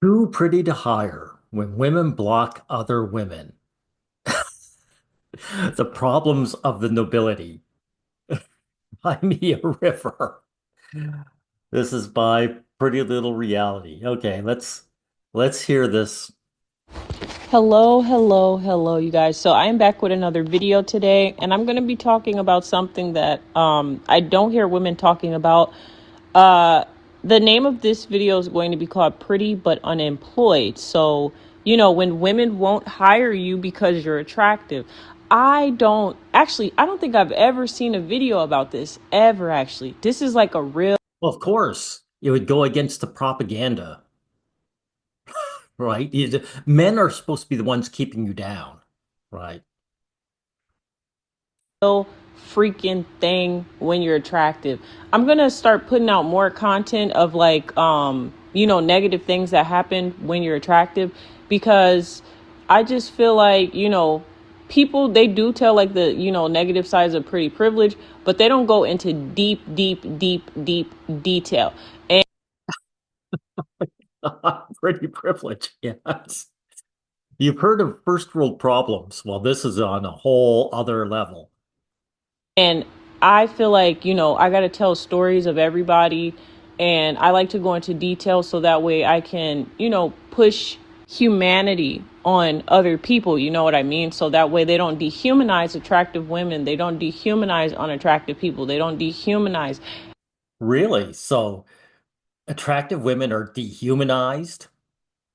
Too pretty to hire when women block other women. The problems of the nobility. Buy me a river. This is by Pretty Little Reality. Okay, let's hear this. Hello, you guys. So I am back with another video today, and I'm going to be talking about something that I don't hear women talking about. Uh, the name of this video is going to be called Pretty But Unemployed. So, when women won't hire you because you're attractive. I don't think I've ever seen a video about this, ever actually. This is like a real. Well, of course, it would go against the propaganda, right? Men are supposed to be the ones keeping you down, right? Freaking thing when you're attractive. I'm gonna start putting out more content of like negative things that happen when you're attractive, because I just feel like, people, they do tell like the, negative sides of pretty privilege, but they don't go into deep detail. Pretty privileged, yes. You've heard of first world problems. Well, this is on a whole other level. And I feel like, I got to tell stories of everybody. And I like to go into detail so that way I can, push humanity on other people. You know what I mean? So that way they don't dehumanize attractive women. They don't dehumanize unattractive people. They don't dehumanize. Really? So attractive women are dehumanized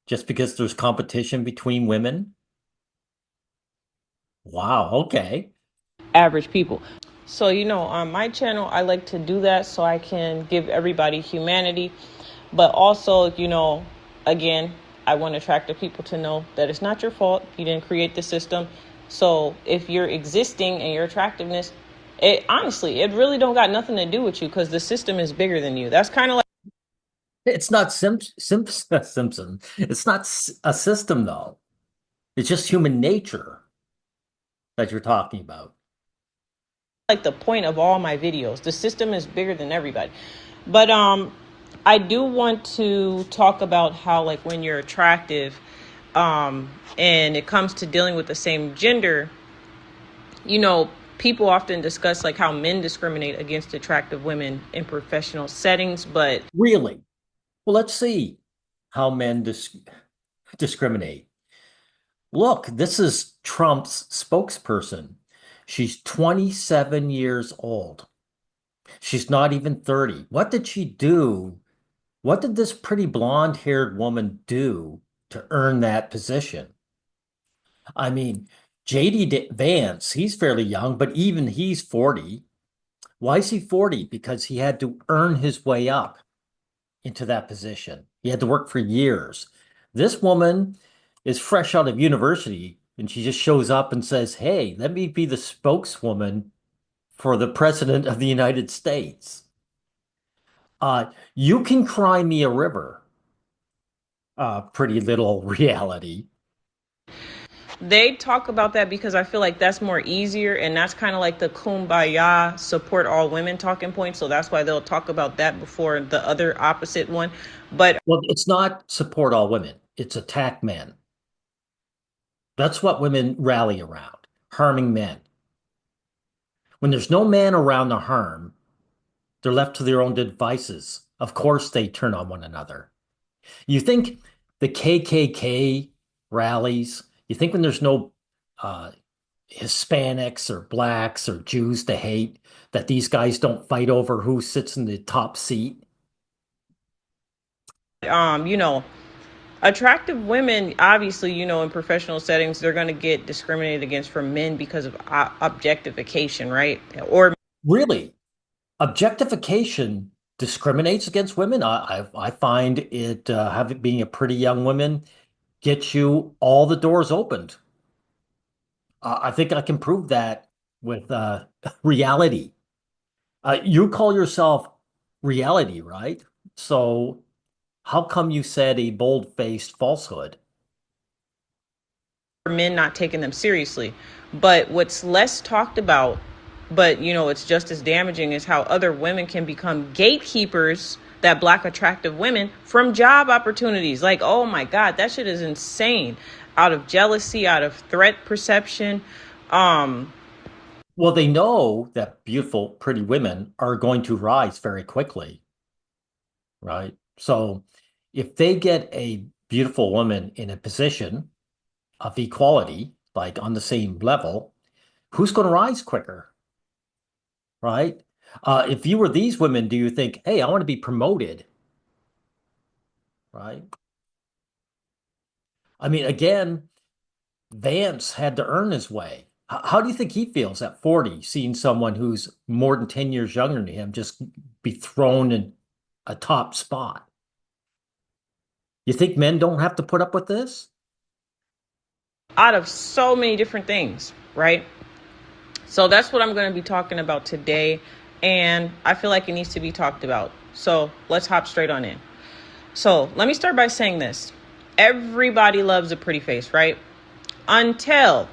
just because there's competition between women? Wow, okay. Average people. So, on my channel, I like to do that so I can give everybody humanity. But also, again, I want attractive people to know that it's not your fault. You didn't create the system. So if you're existing and your attractiveness, it honestly, it really don't got nothing to do with you, because the system is bigger than you. That's kind of like It's not Simpson. It's not a system, though. It's just human nature that you're talking about. the point of all my videos. The system is bigger than everybody. But I do want to talk about how, like, when you're attractive, and it comes to dealing with the same gender, people often discuss like how men discriminate against attractive women in professional settings, but Really? Well, let's see how men discriminate. Look, this is Trump's spokesperson. She's 27 years old. She's not even 30. What did she do? What did this pretty blonde-haired woman do to earn that position? I mean, JD Vance, he's fairly young, but even he's 40. Why is he 40? Because he had to earn his way up into that position. He had to work for years. This woman is fresh out of university and she just shows up and says, "Hey, let me be the spokeswoman for the President of the United States. You can cry me a river, pretty little reality." they talk about that because I feel like that's more easier, and that's kind of like the kumbaya support all women talking point. So that's why they'll talk about that before the other opposite one. But Well, it's not support all women, it's attack men. That's what women rally around, harming men. When there's no man around to harm, they're left to their own devices. Of course, they turn on one another. You think the KKK rallies, you think when there's no uh, Hispanics or blacks or Jews to hate, that these guys don't fight over who sits in the top seat? um, you know, attractive women, obviously, in professional settings, they're going to get discriminated against from men because of objectification, right? Or Really? Objectification discriminates against women? I find it, having being a pretty young woman, gets you all the doors opened. I think I can prove that with reality. You call yourself reality, right? So how come you said a bold-faced falsehood? men not taking them seriously. But what's less talked about, but it's just as damaging, is how other women can become gatekeepers that black attractive women from job opportunities. Like, oh my God, that shit is insane. Out of jealousy, out of threat perception. Um, Well, they know that beautiful, pretty women are going to rise very quickly, right? So if they get a beautiful woman in a position of equality, like on the same level, who's going to rise quicker, right? If you were these women, do you think, hey, I want to be promoted, right? I mean, again, Vance had to earn his way. How do you think he feels at 40, seeing someone who's more than 10 years younger than him just be thrown in a top spot? You think men don't have to put up with this? out of so many different things, right? So that's what I'm going to be talking about today. And I feel like it needs to be talked about. So let's hop straight on in. So let me start by saying this. Everybody loves a pretty face, right? Until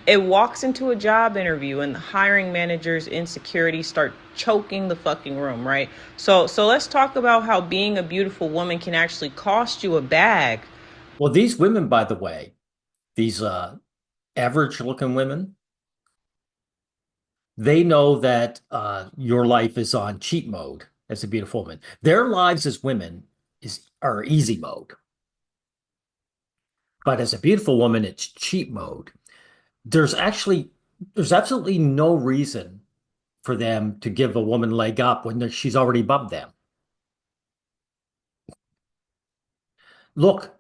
it walks into a job interview and the hiring manager's insecurities start choking the fucking room, right? So let's talk about how being a beautiful woman can actually cost you a bag. Well, these women, by the way, these average looking women, they know that your life is on cheat mode as a beautiful woman. Their lives as women are easy mode. But as a beautiful woman, it's cheat mode. There's absolutely no reason for them to give a woman a leg up when she's already above them. Look,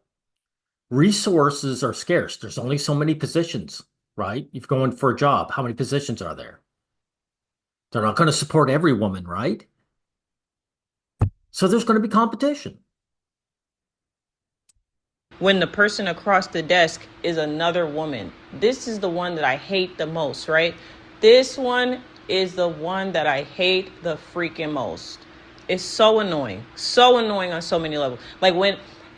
resources are scarce. There's only so many positions, right? If you're going for a job, how many positions are there? They're not going to support every woman, right? So there's going to be competition. When the person across the desk is another woman. This is the one that I hate the most, right? This one is the one that I hate the freaking most. It's so annoying on so many levels.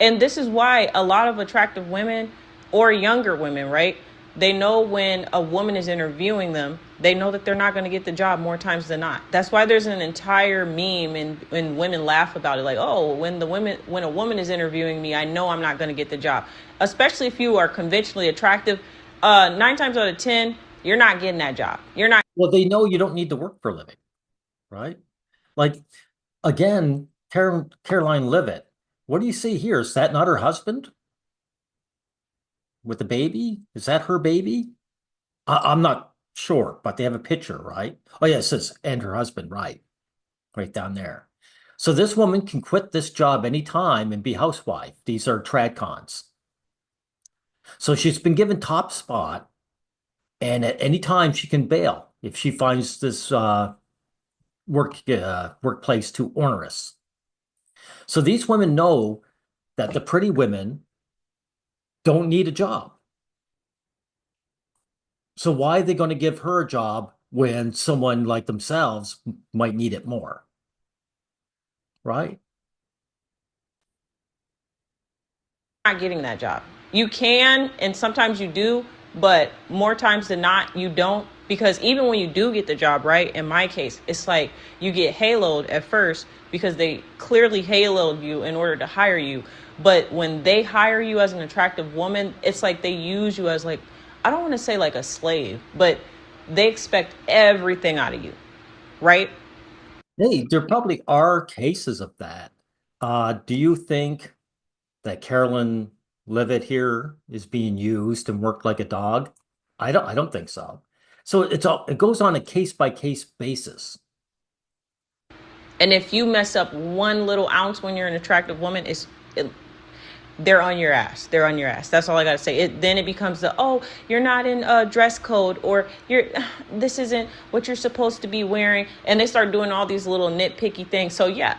And this is why a lot of attractive women or younger women, right? They know when a woman is interviewing them, they know that they're not going to get the job more times than not. That's why there's an entire meme and women laugh about it. Like, oh, when a woman is interviewing me, I know I'm not going to get the job. Especially if you are conventionally attractive. 9 times out of 10, you're not getting that job. You're not. Well, they know you don't need to work for a living, right? Like, again, Caroline Levitt, what do you see here? Is that not her husband with the baby? Is that her baby? I'm not sure, but they have a picture, right? Oh, yeah, it says, and her husband, right down there. So this woman can quit this job anytime and be housewife. These are tradcons. So she's been given top spot, and at any time she can bail if she finds this workplace too onerous. So these women know that the pretty women don't need a job. So why are they going to give her a job when someone like themselves might need it more? Right? Not getting that job. You can, and sometimes you do, but more times than not, you don't. Because even when you do get the job, right? In my case, it's like you get haloed at first because they clearly haloed you in order to hire you. But when they hire you as an attractive woman, it's like they use you as like, I don't want to say like a slave, but they expect everything out of you, right? Hey, there probably are cases of that. Do you think that Carolyn Levitt here is being used and worked like a dog? I don't think so. So it goes on a case by case basis. And if you mess up one little ounce when you're an attractive woman, they're on your ass. They're on your ass. That's all I gotta say. Then it becomes oh, you're not in a dress code, or this isn't what you're supposed to be wearing, and they start doing all these little nitpicky things. So yeah,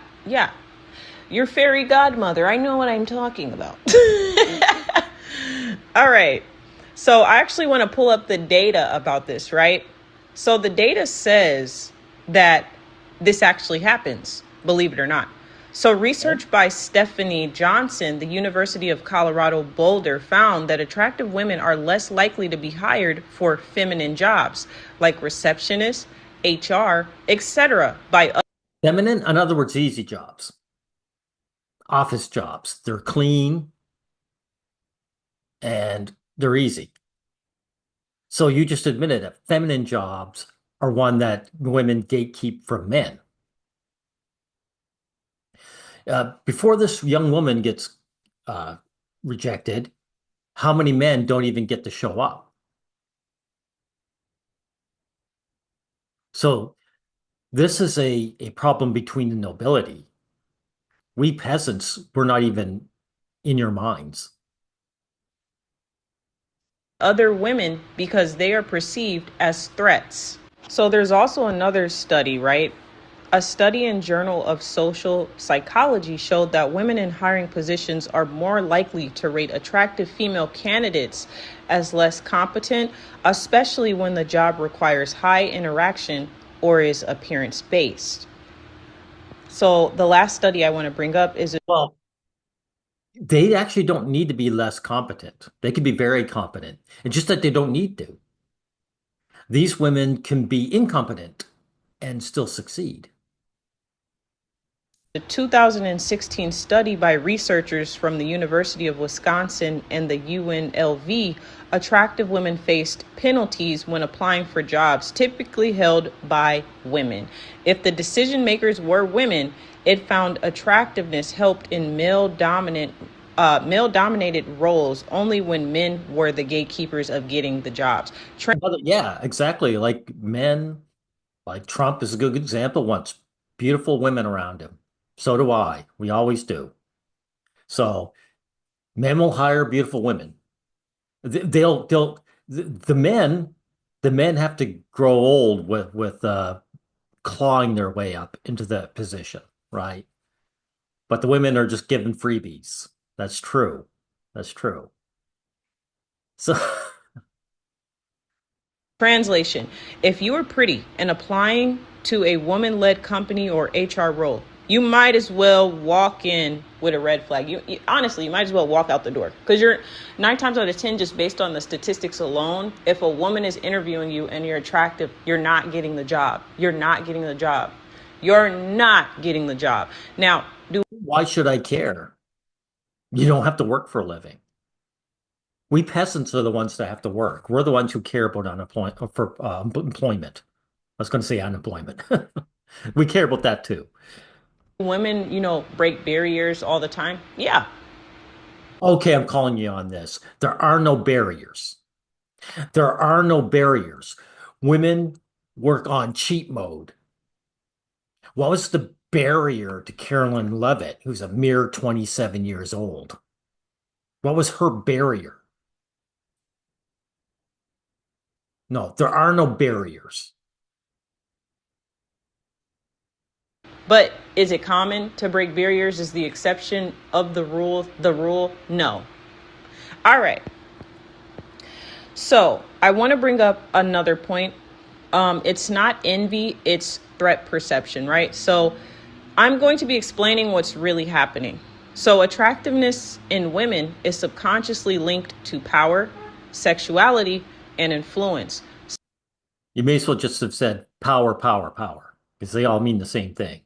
your fairy godmother. I know what I'm talking about. All right. So I actually want to pull up the data about this, right? So the data says that this actually happens, believe it or not. So research by Stephanie Johnson, the University of Colorado Boulder, found that attractive women are less likely to be hired for feminine jobs like receptionists, HR, etc. by Feminine, in other words, easy jobs, office jobs. They're clean and they're easy. So you just admitted that feminine jobs are one that women gatekeep from men. Before this young woman gets uh, rejected, how many men don't even get to show up? So this is a problem between the nobility. We peasants, we're not even in your minds. Other women because they are perceived as threats. So there's also another study, right? A study in Journal of Social Psychology showed that women in hiring positions are more likely to rate attractive female candidates as less competent, especially when the job requires high interaction or is appearance based. So the last study I want to bring up is Well, they actually don't need to be less competent. They can be very competent. It's just that they don't need to. These women can be incompetent and still succeed. a 2016 study by researchers from the University of Wisconsin and the UNLV. Attractive women faced penalties when applying for jobs typically held by women. If the decision makers were women, it found attractiveness helped in male dominated roles only when men were the gatekeepers of getting the jobs. Yeah, exactly. Like men, like Trump is a good example, wants beautiful women around him. So do I. We always do. So men will hire beautiful women. They'll the men have to grow old with clawing their way up into the position, right? But the women are just given freebies. That's true. That's true. So Translation: if you are pretty and applying to a woman led company or HR role, you might as well walk in with a red flag. Honestly, you might as well walk out the door because you're 9 times out of 10, just based on the statistics alone. If a woman is interviewing you and you're attractive, you're not getting the job. You're not getting the job. You're not getting the job. Now, do why should I care? You don't have to work for a living. We peasants are the ones that have to work. We're the ones who care about unemployment for employment. I was going to say unemployment. We care about that too. women, break barriers all the time? Yeah. Okay, I'm calling you on this. There are no barriers. There are no barriers. Women work on cheat mode. What was the barrier to Carolyn Levitt, who's a mere 27 years old? What was her barrier? No, there are no barriers. But is it common to break barriers? Is the exception of the rule the rule? No. All right. So I want to bring up another point. It's not envy, it's threat perception, right? So I'm going to be explaining what's really happening. So attractiveness in women is subconsciously linked to power, sexuality, and influence. You may as well just have said power, power, power, because they all mean the same thing.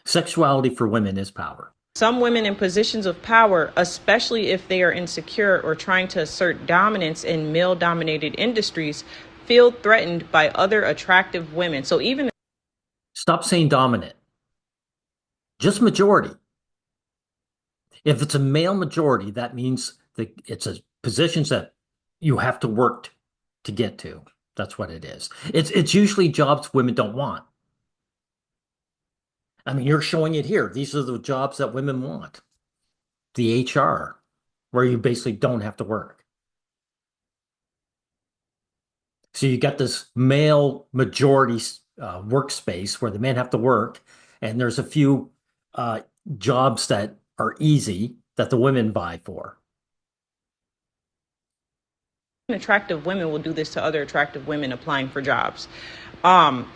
Sexuality for women is power. Some women in positions of power, especially if they are insecure or trying to assert dominance in male dominated industries, feel threatened by other attractive women. So even Stop saying dominant. Just majority. If it's a male majority, that means that it's a positions that you have to work to get to. That's what it is. It's usually jobs women don't want. I mean, you're showing it here. These are the jobs that women want. The HR, where you basically don't have to work. So you got this male majority workspace where the men have to work, and there's a few uh, jobs that are easy that the women vie for. attractive women will do this to other attractive women applying for jobs.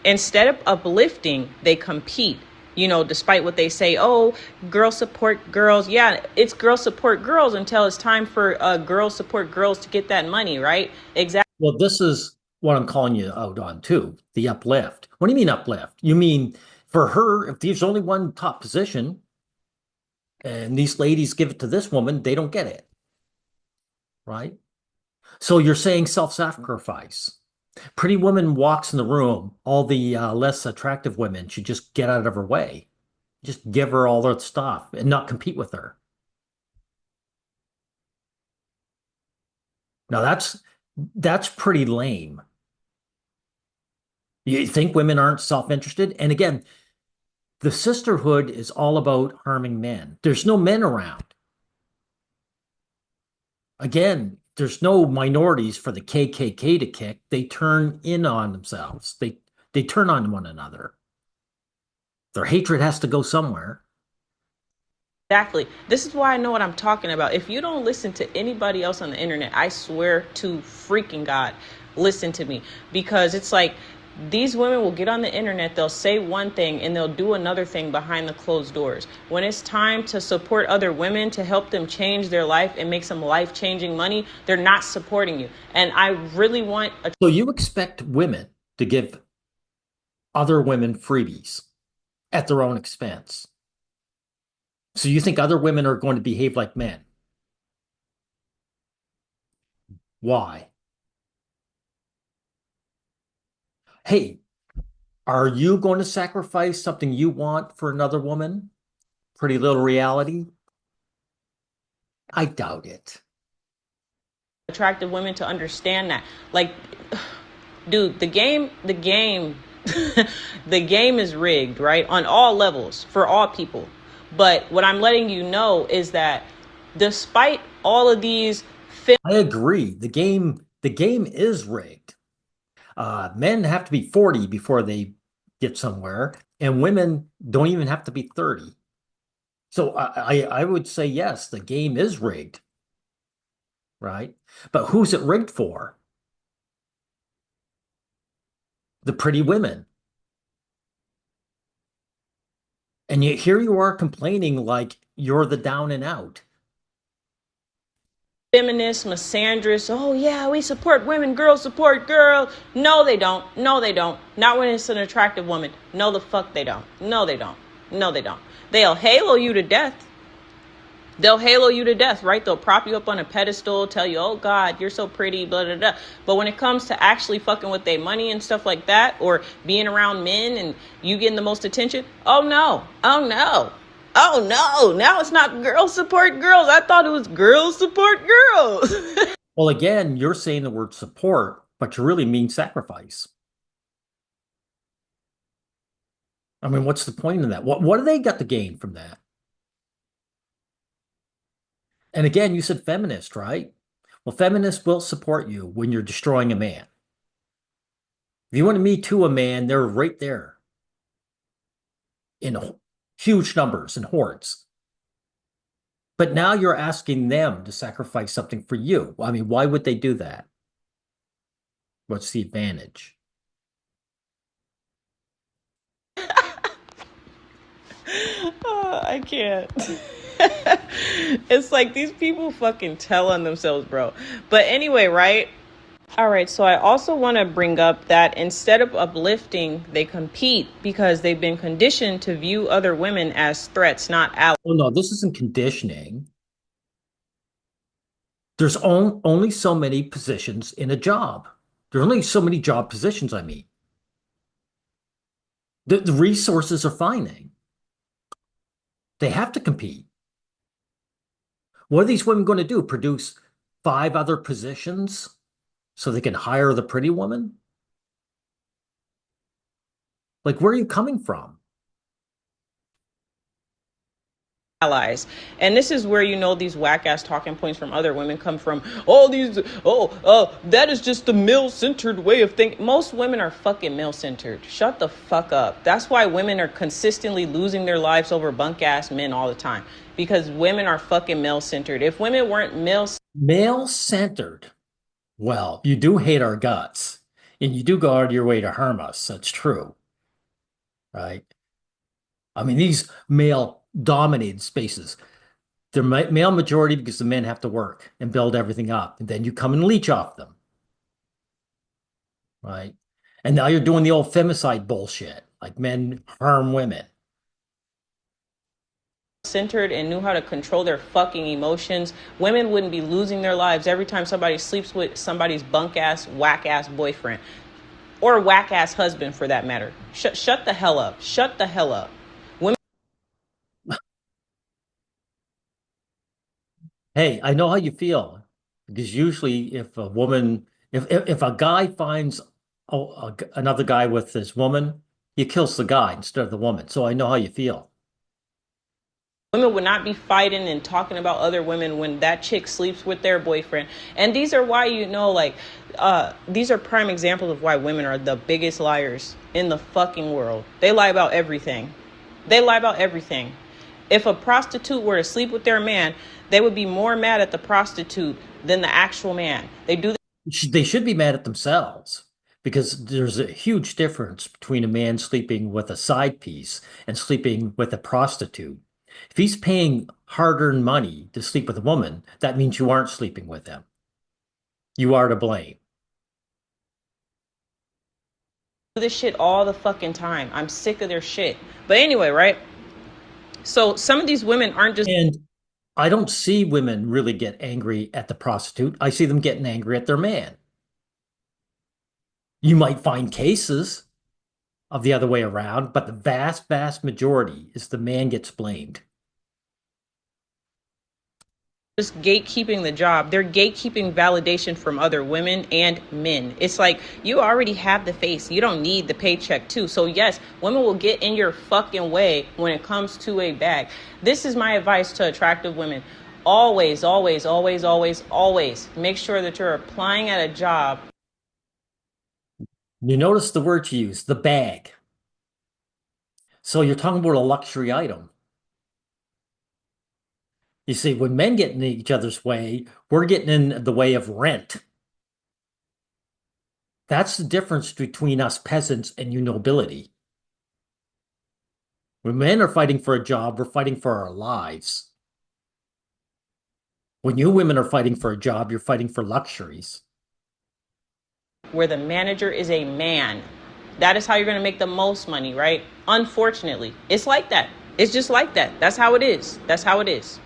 Instead of uplifting, they compete. Despite what they say, oh, girls support girls. Yeah, it's girls support girls until it's time for girls support girls to get that money, right? Exactly. Well, this is what I'm calling you out on too, the uplift. What do you mean uplift? You mean for her, if there's only one top position and these ladies give it to this woman, they don't get it, right? So you're saying self-sacrifice. Pretty woman walks in the room, all the less attractive women should just get out of her way. Just give her all her stuff and not compete with her. Now that's pretty lame. You think women aren't self-interested? And again, the sisterhood is all about harming men. There's no men around. Again, there's no minorities for the KKK to kick. They turn in on themselves. They turn on one another. Their hatred has to go somewhere. Exactly. This is why I know what I'm talking about. If you don't listen to anybody else on the internet, I swear to freaking God, listen to me. Because it's like these women will get on the internet, they'll say one thing and they'll do another thing behind the closed doors. When it's time to support other women, to help them change their life and make some life-changing money, they're not supporting you. And I really want a So you expect women to give other women freebies at their own expense. So you think other women are going to behave like men. Why? Hey, are you going to sacrifice something you want for another woman? Pretty little reality? I doubt it. attractive women to understand that. Like, dude, the game the game is rigged, right? On all levels for all people. But what I'm letting you know is that despite all of these I agree. The game is rigged. Men have to be 40 before they get somewhere, and women don't even have to be 30. So I would say yes, the game is rigged, right? But who's it rigged for? The pretty women. And yet here you are complaining like you're the down and out. feminists, misandrists, oh yeah, we support women, girls support girls. No, they don't. No, they don't. Not when it's an attractive woman. No, the fuck they don't. No, they don't. No, they don't. They'll halo you to death. They'll halo you to death, right? They'll prop you up on a pedestal, tell you, oh God, you're so pretty, blah, blah, blah. But when it comes to actually fucking with their money and stuff like that, or being around men and you getting the most attention, oh no, oh no, oh no. Now it's not girls support girls. I thought it was girls support girls. Well, again, you're saying the word support, but you really mean sacrifice. I mean, what's the point in that? What do they got to gain from that? And again, you said feminist, right? Well, feminists will support you when you're destroying a man. If you want to me too a man, they're right there in huge numbers and hordes. But now you're asking them to sacrifice something for you. I mean, why would they do that? What's the advantage? I can't. It's like these people fucking tell on themselves, bro. But anyway, right? All right, so I also want to bring up that instead of uplifting, they compete because they've been conditioned to view other women as threats, not allies. Oh no, this isn't conditioning. There's only so many positions in a job. There are only so many job positions, I mean. The resources are finite. They have to compete. What are these women going to do? Produce five other positions so they can hire the pretty woman? Like, where are you coming from? And this is where you know these whack ass talking points from other women come from. That is just the male centered way of thinking. Most women are fucking male centered. Shut the fuck up. That's why women are consistently losing their lives over bunk ass men all the time, because women are fucking male centered. If women weren't Male centered. Well, you do hate our guts and you do go out of your way to harm us. That's true, right? I mean, these male dominated spaces, they're male majority because the men have to work and build everything up. And then you come and leech off them. right? And now you're doing the old femicide bullshit, like men harm women. Centered and knew how to control their fucking emotions, women wouldn't be losing their lives every time somebody sleeps with somebody's bunk ass, whack ass boyfriend or whack ass husband for that matter. Shut the hell up. Shut the hell up. Women Hey, I know how you feel because usually if a guy finds another guy with this woman, he kills the guy instead of the woman. So I know how you feel. Women would not be fighting and talking about other women when that chick sleeps with their boyfriend. And these are why, these are prime examples of why women are the biggest liars in the fucking world. They lie about everything. They lie about everything. If a prostitute were to sleep with their man, they would be more mad at the prostitute than the actual man. They should be mad at themselves because there's a huge difference between a man sleeping with a side piece and sleeping with a prostitute. If he's paying hard-earned money to sleep with a woman, that means you aren't sleeping with him. You are to blame. This shit all the fucking time. I'm sick of their shit. But anyway, right? So some of these women aren't just And I don't see women really get angry at the prostitute. I see them getting angry at their man. You might find cases of the other way around, but the vast, vast majority is the man gets blamed. gatekeeping the job. They're gatekeeping validation from other women and men. It's like you already have the face. You don't need the paycheck too. So yes, women will get in your fucking way when it comes to a bag. This is my advice to attractive women. Always, always, always, always, always make sure that you're applying at a job. You notice the word you use, the bag. So you're talking about a luxury item. You see, when men get in each other's way, we're getting in the way of rent. That's the difference between us peasants and you nobility. When men are fighting for a job, we're fighting for our lives. When you women are fighting for a job, you're fighting for luxuries. Where the manager is a man. That is how you're going to make the most money, right? Unfortunately, it's like that. It's just like that. That's how it is. That's how it is.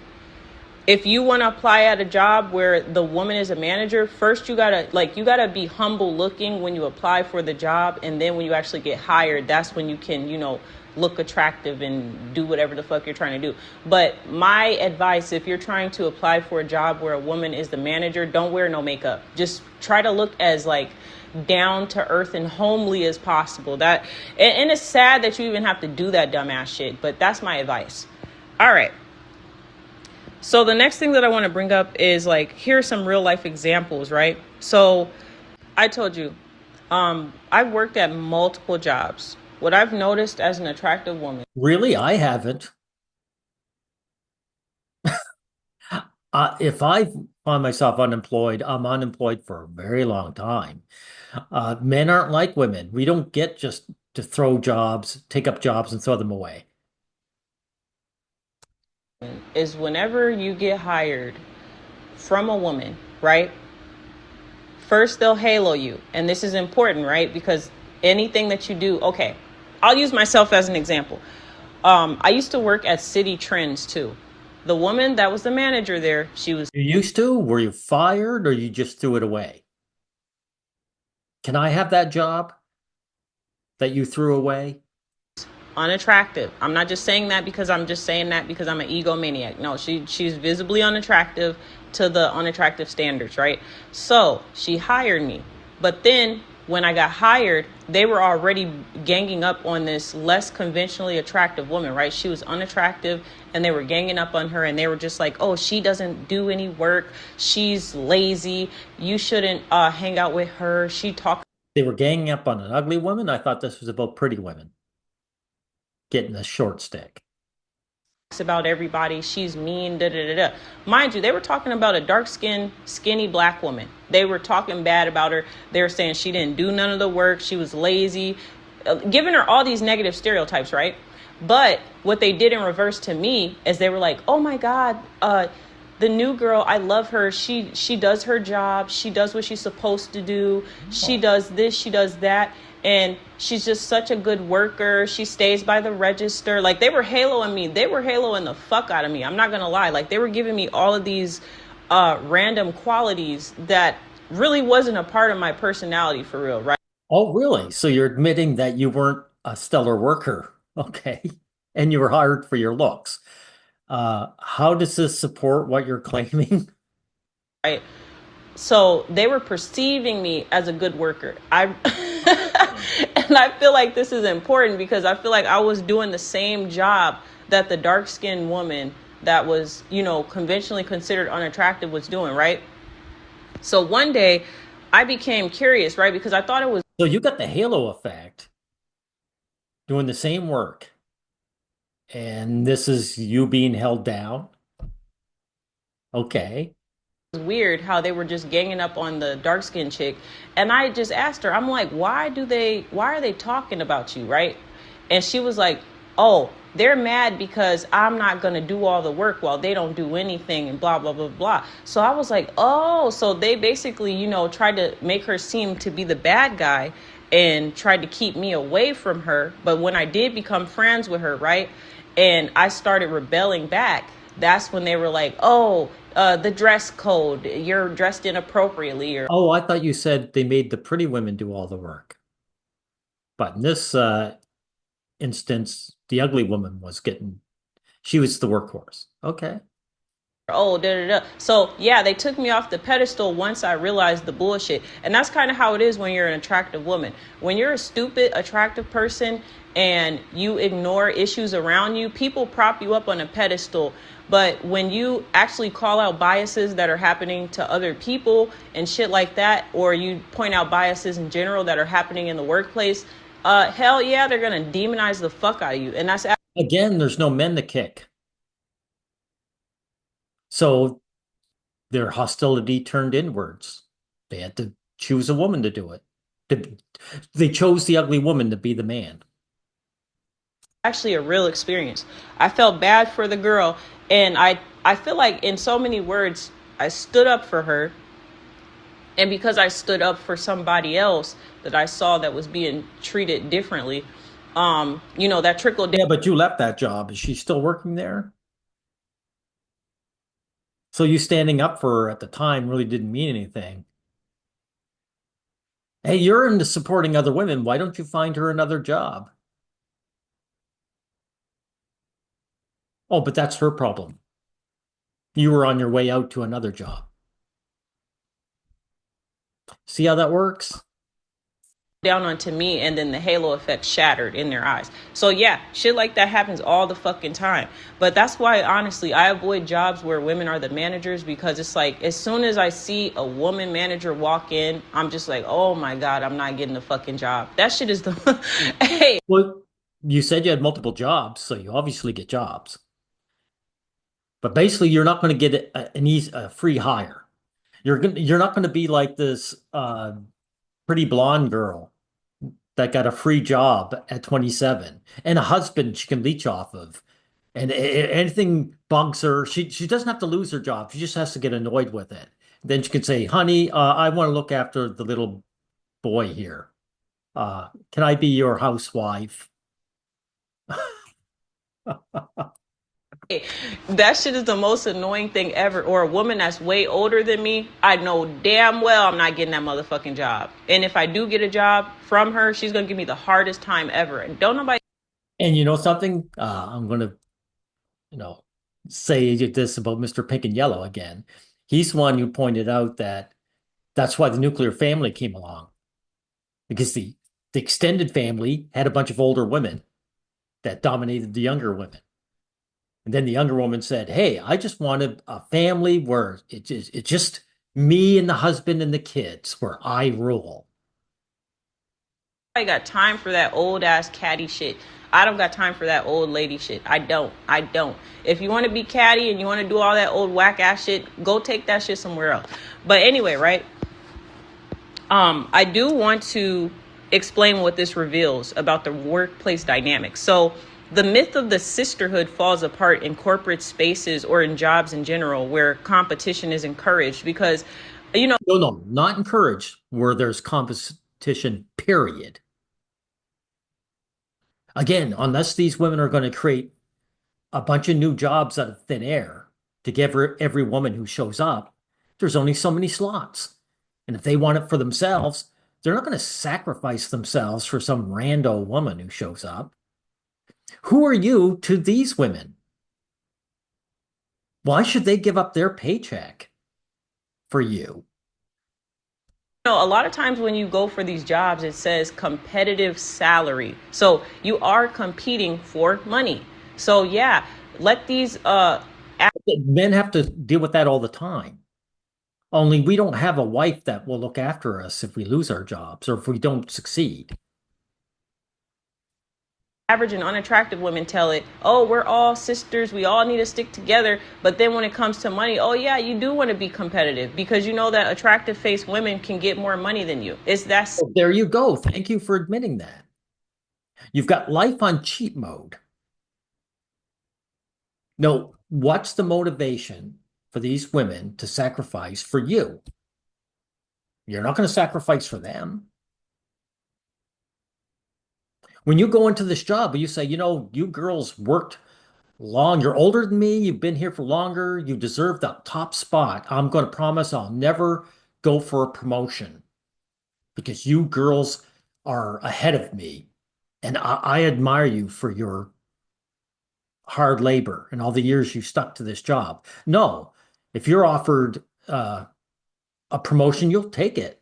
If you want to apply at a job where the woman is a manager, first you gotta be humble looking when you apply for the job, and then when you actually get hired, that's when you can, look attractive and do whatever the fuck you're trying to do. But my advice, if you're trying to apply for a job where a woman is the manager, don't wear no makeup. Just try to look as down to earth and homely as possible. And it's sad that you even have to do that dumbass shit, but that's my advice. All right. So the next thing that I want to bring up is here are some real life examples, right? So I told you, I've worked at multiple jobs. What I've noticed as an attractive woman. Really, I haven't. If I find myself unemployed, I'm unemployed for a very long time. Men aren't like women. We don't get just to throw jobs, take up jobs and throw them away. Is whenever you get hired from a woman, right? First, they'll halo you. And this is important, right? Because anything that you do, okay, I'll use myself as an example. I used to work at City Trends too. The woman that was the manager there, she was. You used to? Were you fired or you just threw it away? Can I have that job that you threw away? Unattractive. I'm not just saying that because I'm just saying that because I'm an egomaniac. No, she's visibly unattractive to the unattractive standards, right? So she hired me. But then when I got hired, they were already ganging up on this less conventionally attractive woman, right? She was unattractive and they were ganging up on her and they were just like, oh, she doesn't do any work. She's lazy. You shouldn't hang out with her. She talks. They were ganging up on an ugly woman. I thought this was about pretty women getting a short stick. About everybody. She's mean. Da, da, da, da. Mind you, they were talking about a dark-skinned, skinny black woman. They were talking bad about her. They were saying she didn't do none of the work. She was lazy, giving her all these negative stereotypes, right? But what they did in reverse to me is they were like, oh my God, the new girl, I love her. She does her job. She does what she's supposed to do. She does this, she does that. And she's just such a good worker. She stays by the register. Like, they were haloing me. They were haloing the fuck out of me. I'm not gonna lie. Like, they were giving me all of these random qualities that really wasn't a part of my personality for real, right? Oh, really? So you're admitting that you weren't a stellar worker. Okay. And you were hired for your looks. How does this support what you're claiming? Right. So they were perceiving me as a good worker. I and I feel like this is important because I feel like I was doing the same job that the dark-skinned woman that was, conventionally considered unattractive was doing, right? So one day I became curious, right? Because I thought it was So you got the halo effect doing the same work, and this is you being held down. Okay. weird how they were just ganging up on the dark skinned chick. And I just asked her, I'm like, why are they talking about you, right? And she was like, oh, they're mad because I'm not going to do all the work while they don't do anything and blah, blah, blah, blah. So I was like, oh, so they basically, tried to make her seem to be the bad guy and tried to keep me away from her. But when I did become friends with her, right, and I started rebelling back, that's when they were like, oh, the dress code, you're dressed inappropriately. Or Oh, I thought you said they made the pretty women do all the work. But in this instance, the ugly woman she was the workhorse. Okay. oh, da da da. So yeah, they took me off the pedestal once I realized the bullshit. And that's kind of how it is when you're an attractive woman. When you're a stupid, attractive person and you ignore issues around you, people prop you up on a pedestal. But when you actually call out biases that are happening to other people and shit like that, or you point out biases in general that are happening in the workplace, hell yeah, they're gonna demonize the fuck out of you. And that's Again, there's no men to kick. So their hostility turned inwards. They had to choose a woman to do it. They chose the ugly woman to be the man. actually a real experience. I felt bad for the girl, and I feel like in so many words I stood up for her, and because I stood up for somebody else that I saw that was being treated differently, that trickled down. Yeah, but you left that job. Is she still working there? So you standing up for her at the time really didn't mean anything. Hey, you're into supporting other women. Why don't you find her another job? Oh, but that's her problem. You were on your way out to another job. See how that works? Down onto me, and then the halo effect shattered in their eyes. So yeah, shit like that happens all the fucking time. But that's why honestly I avoid jobs where women are the managers, because it's like as soon as I see a woman manager walk in, I'm just like, oh my god, I'm not getting the fucking job. That shit is the hey. Well, you said you had multiple jobs, so you obviously get jobs. But basically, you're not going to get a free hire. You're not going to be like this pretty blonde girl that got a free job at 27 and a husband she can leech off of. And anything bugs her, she doesn't have to lose her job. She just has to get annoyed with it. Then she can say, "Honey, I want to look after the little boy here. Can I be your housewife?" That shit is the most annoying thing ever. Or a woman that's way older than me, I know damn well I'm not getting that motherfucking job. And if I do get a job from her, she's gonna give me the hardest time ever. And don't nobody. And you know something? I'm going to, you know, say this about Mr. Pink and Yellow again. He's one who pointed out that that's why the nuclear family came along, because the extended family had a bunch of older women that dominated the younger women. And then the younger woman said, "Hey, I just wanted a family where it's just me and the husband and the kids, where I rule." I got time for that old ass catty shit. I don't got time for that old lady shit. I don't. I don't. If you want to be catty and you want to do all that old whack ass shit, go take that shit somewhere else. But anyway, right? I do want to explain what this reveals about the workplace dynamics. So The myth of the sisterhood falls apart in corporate spaces or in jobs in general where competition is encouraged because, you know, No, no, not encouraged where there's competition, period. Again, unless these women are going to create a bunch of new jobs out of thin air to give every woman who shows up, there's only so many slots. And if they want it for themselves, they're not going to sacrifice themselves for some rando woman who shows up. Who are you to these women? Why should they give up their paycheck for you? a lot of times when you go for these jobs, it says competitive salary. So you are competing for money. So yeah, let these Men have to deal with that all the time. Only we don't have a wife that will look after us if we lose our jobs or if we don't succeed. average and unattractive women tell it, oh, we're all sisters, we all need to stick together. But then when it comes to money, oh yeah, you do want to be competitive because you know that attractive faced women can get more money than you. It's that. Well, there you go. Thank you for admitting that. You've got life on cheat mode. No, what's the motivation for these women to sacrifice for you? You're not going to sacrifice for them. When you go into this job, you say, you girls worked long, you're older than me, you've been here for longer, you deserve that top spot. I'm going to promise I'll never go for a promotion because you girls are ahead of me. And I admire you for your hard labor and all the years you stuck to this job. No, if you're offered a promotion, you'll take it.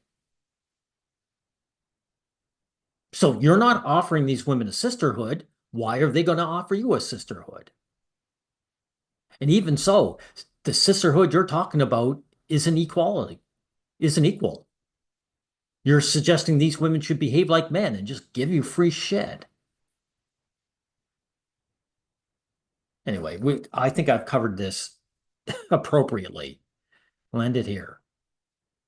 So you're not offering these women a sisterhood. Why are they going to offer you a sisterhood? And even so, the sisterhood you're talking about isn't equality, isn't equal. You're suggesting these women should behave like men and just give you free shit. Anyway, I think I've covered this appropriately. I'll end it here.